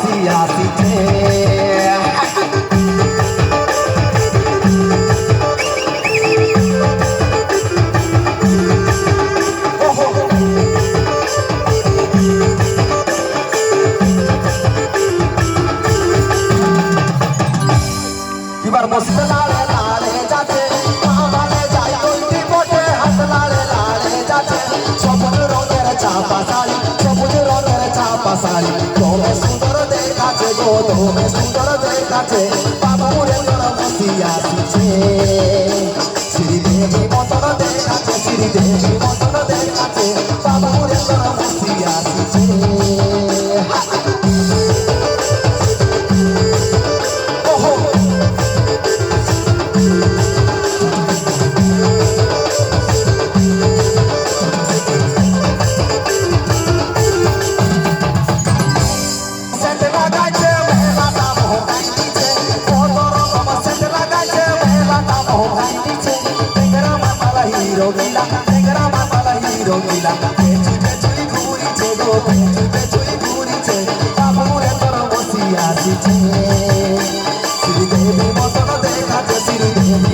বসি আসিছে এবার বসতে লাড়ে লাড়ে যাচ্ছে আমালে যাই কইতে বটে হাত লাড়ে লাড়ে যাচ্ছে সবুজ রঙের চাপা শাড়ি সবুজ রঙের চাপা শাড়ি তোমে সুন্দর দেখাচ্ছে গো তোমে সুন্দর দেখাচ্ছে বাবুরে তোর বসি আসিছে শ্রীদেবী মতন দেখাচ্ছে শ্রীদেবী মতন দেখাচ্ছে বাবুরে তোর বসি আসিছে শ্রীদেবী মতন দেখাচ্ছে শ্রীদেবী